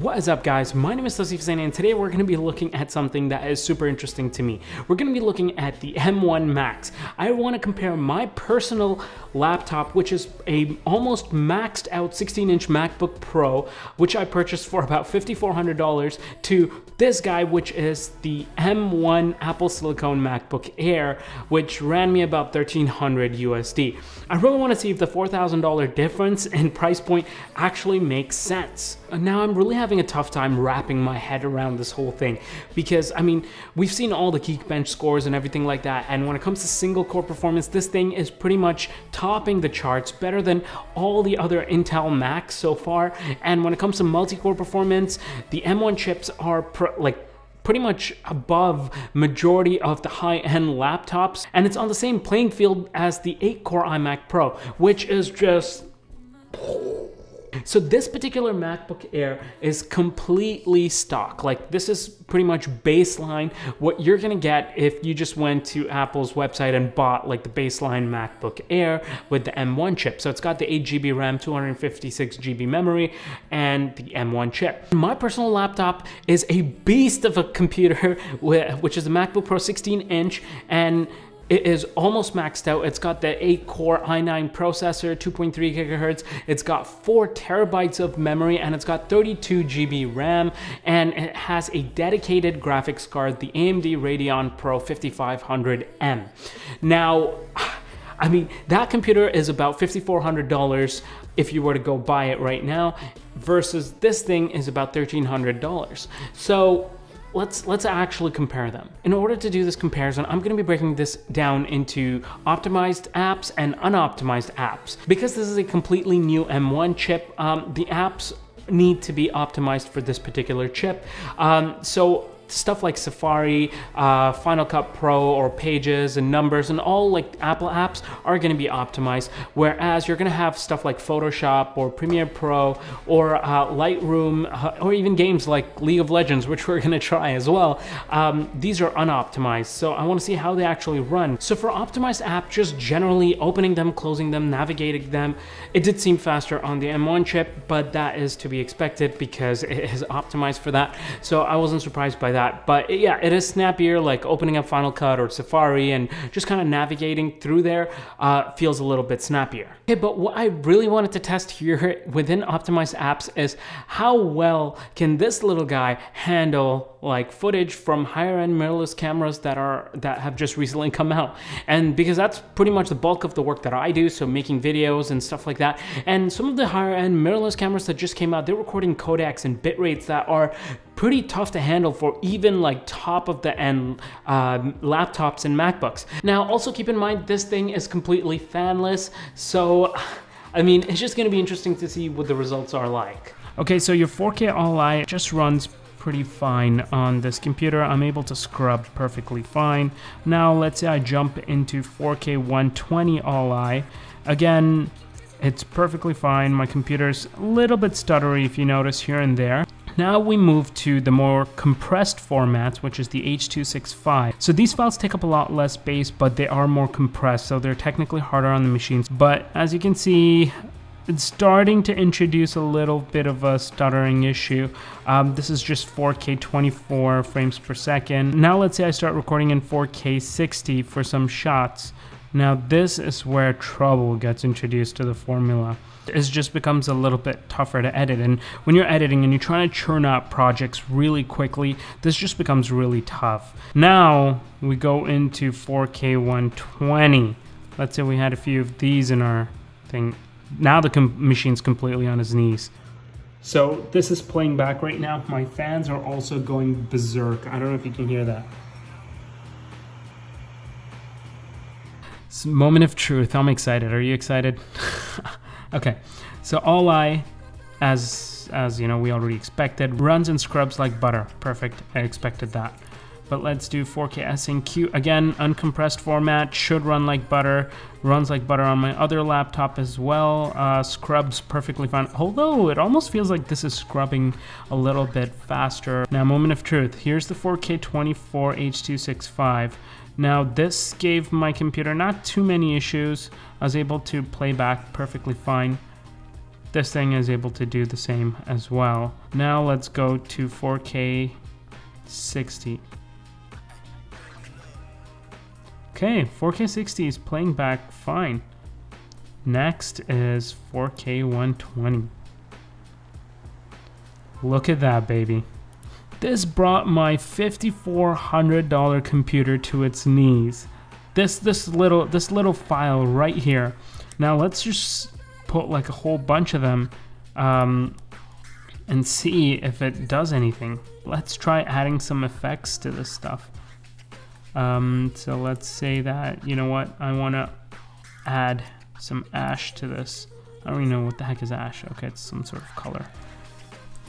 What is up, guys? My name is Tausif Hussain, and today we're going to be looking at something that is super interesting to me. We're going to be looking at the M1 Max. I want to compare my personal laptop, which is a almost maxed out 16-inch MacBook Pro, which I purchased for about $5,400, to this guy, which is the M1 Apple Silicone MacBook Air, which ran me about $1,300 USD. I really want to see if the $4,000 difference in price point actually makes sense. Now, I'm really having a tough time wrapping my head around this whole thing because, I mean, we've seen all the Geekbench scores and everything like that, and when it comes to single core performance, this thing is pretty much topping the charts, better than all the other Intel Macs so far. And when it comes to multi-core performance, the M1 chips are pretty much above majority of the high-end laptops, and it's on the same playing field as the 8-core iMac Pro, which is just... So this particular MacBook Air is completely stock. Like, this is pretty much baseline what you're gonna get if you just went to Apple's website and bought like the baseline MacBook Air with the M1 chip. So it's got the 8 GB RAM, 256 GB memory, and the M1 chip. My personal laptop is a beast of a computer, which is the MacBook Pro 16-inch, and it is almost maxed out. It's got the 8-core i9 processor, 2.3 gigahertz. It's got 4 terabytes of memory, and it's got 32 GB RAM, and it has a dedicated graphics card, the AMD Radeon Pro 5500M. Now, I mean, that computer is about $5,400 if you were to go buy it right now, versus this thing is about $1,300. So let's actually compare them. In order to do this comparison, I'm going to be breaking this down into optimized apps and unoptimized apps. Because this is a completely new M1 chip, the apps need to be optimized for this particular chip. So stuff like Safari, Final Cut Pro, or Pages and Numbers, and all like Apple apps are going to be optimized, whereas you're going to have stuff like Photoshop or Premiere Pro or Lightroom, or even games like League of Legends, which we're going to try as well. These are unoptimized, so I want to see how they actually run. So for optimized app, just generally opening them, closing them, navigating them, it did seem faster on the M1 chip, but that is to be expected because it is optimized for that, so I wasn't surprised by that. But yeah, it is snappier, like opening up Final Cut or Safari and just kind of navigating through there feels a little bit snappier. Okay, but what I really wanted to test here within optimized apps is how well can this little guy handle like footage from higher end mirrorless cameras that have just recently come out. And because that's pretty much the bulk of the work that I do, so making videos and stuff like that, and some of the higher end mirrorless cameras that just came out, they're recording codecs and bit rates that are pretty tough to handle for even like top of the end laptops and MacBooks. Now, also keep in mind, this thing is completely fanless, so I mean, it's just gonna be interesting to see what the results are like. Okay, so your 4K All-I just runs pretty fine on this computer. I'm able to scrub perfectly fine. Now let's say I jump into 4K 120 All-I. Again, it's perfectly fine. My computer's a little bit stuttery, if you notice, here and there. Now we move to the more compressed formats, which is the H.265. So these files take up a lot less space, but they are more compressed, so they're technically harder on the machines. But as you can see, it's starting to introduce a little bit of a stuttering issue. This is just 4K 24 frames per second. Now let's say I start recording in 4K 60 for some shots. Now this is where trouble gets introduced to the formula. It just becomes a little bit tougher to edit, and when you're editing and you're trying to churn out projects really quickly, this just becomes really tough. Now we go into 4K 120. Let's say we had a few of these in our thing. Now the machine's completely on its knees. So this is playing back right now. My fans are also going berserk. I don't know if you can hear that. It's a moment of truth. I'm excited. Are you excited? Okay, so All-I, as you know, we already expected, runs and scrubs like butter. Perfect. I expected that. but let's do 4K S&Q. Again, uncompressed format, should run like butter, runs like butter on my other laptop as well. Scrubs perfectly fine, although it almost feels like this is scrubbing a little bit faster. Now, moment of truth, here's the 4K 24 H.265. Now, this gave my computer not too many issues. I was able to play back perfectly fine. This thing is able to do the same as well. Now let's go to 4K 60. Okay, 4K 60 is playing back fine. Next is 4K 120. Look at that, baby. This brought my $5,400 computer to its knees. This little file right here. Now let's just put like a whole bunch of them and see if it does anything. Let's try adding some effects to this stuff. So let's say that, you know what, I want to add some ash to this. I don't even know what the heck is ash. Okay, it's some sort of color.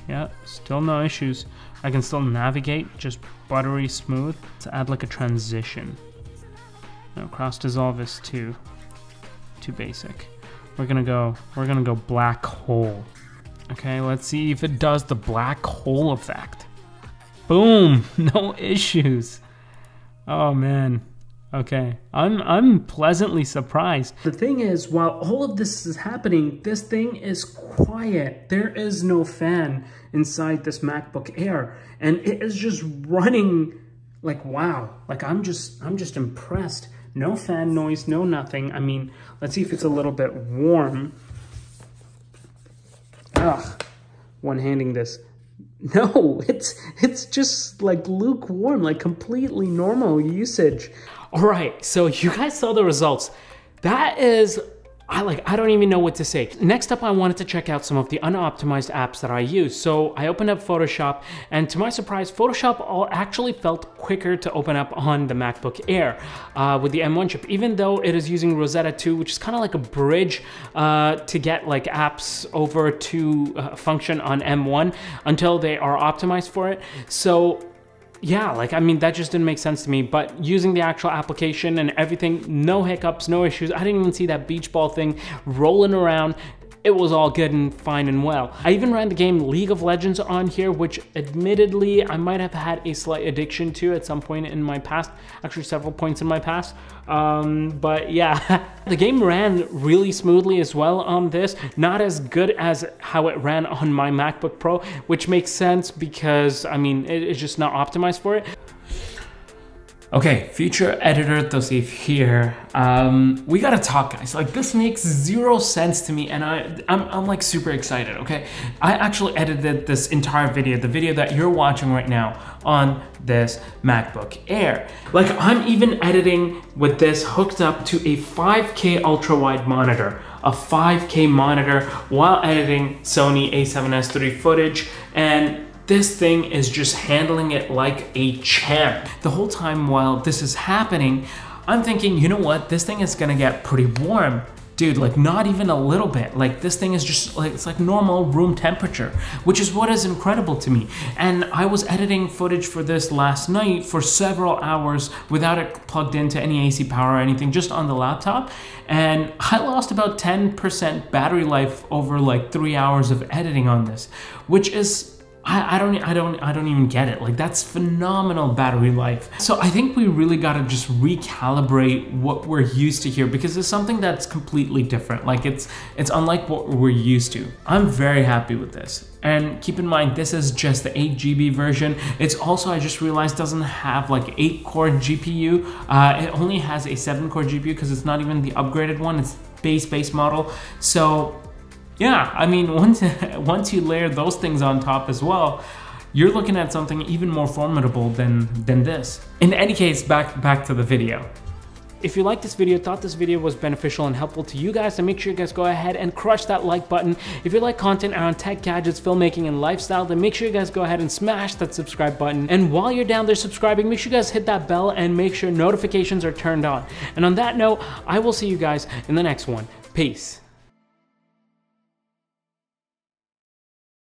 Yeah, still no issues. I can still navigate, just buttery smooth. Let's add like a transition. No, cross dissolve is too basic. We're gonna go black hole. Okay, let's see if it does the black hole effect. Boom, no issues. Oh man, okay. I'm pleasantly surprised. The thing is, while all of this is happening, this thing is quiet. There is no fan inside this MacBook Air, and it is just running like wow. Like I'm just impressed. No fan noise, no nothing. I mean, let's see if it's a little bit warm. Ugh, one-handing this. No, it's just like lukewarm, like completely normal usage. All right, so you guys saw the results. That is, I don't even know what to say. Next up, I wanted to check out some of the unoptimized apps that I use. So I opened up Photoshop, and to my surprise, Photoshop actually felt quicker to open up on the MacBook Air with the M1 chip, even though it is using Rosetta 2, which is kind of like a bridge to get like apps over to function on M1 until they are optimized for it. So yeah, like, I mean, that just didn't make sense to me, but using the actual application and everything, no hiccups, no issues. I didn't even see that beach ball thing rolling around. It was all good and fine and well. I even ran the game League of Legends on here, which admittedly I might have had a slight addiction to at some point in my past, actually several points in my past. But yeah, the game ran really smoothly as well on this. Not as good as how it ran on my MacBook Pro, which makes sense because, I mean, it's just not optimized for it. Okay, future editor Tausif here. We gotta talk, guys. Like, this makes zero sense to me, and I'm like super excited, okay? I actually edited this entire video, the video that you're watching right now, on this MacBook Air. Like, I'm even editing with this hooked up to a 5K ultra-wide monitor, a 5K monitor, while editing Sony a7S III footage, and this thing is just handling it like a champ. The whole time while this is happening, I'm thinking, you know what? This thing is gonna get pretty warm. Dude, like not even a little bit. Like this thing is just like, it's like normal room temperature, which is what is incredible to me. And I was editing footage for this last night for several hours without it plugged into any AC power or anything, just on the laptop. And I lost about 10% battery life over like 3 hours of editing on this, which is, I don't even get it. Like, that's phenomenal battery life. So I think we really gotta just recalibrate what we're used to here, because it's something that's completely different. Like, it's unlike what we're used to. I'm very happy with this. And keep in mind, this is just the 8 GB version. It's also, I just realized, doesn't have like 8-core GPU. It only has a 7-core GPU because it's not even the upgraded one. It's base model. So yeah, I mean, once you layer those things on top as well, you're looking at something even more formidable than this. In any case, back to the video. If you liked this video, thought this video was beneficial and helpful to you guys, then make sure you guys go ahead and crush that like button. If you like content around tech, gadgets, filmmaking, and lifestyle, then make sure you guys go ahead and smash that subscribe button. And while you're down there subscribing, make sure you guys hit that bell and make sure notifications are turned on. And on that note, I will see you guys in the next one. Peace.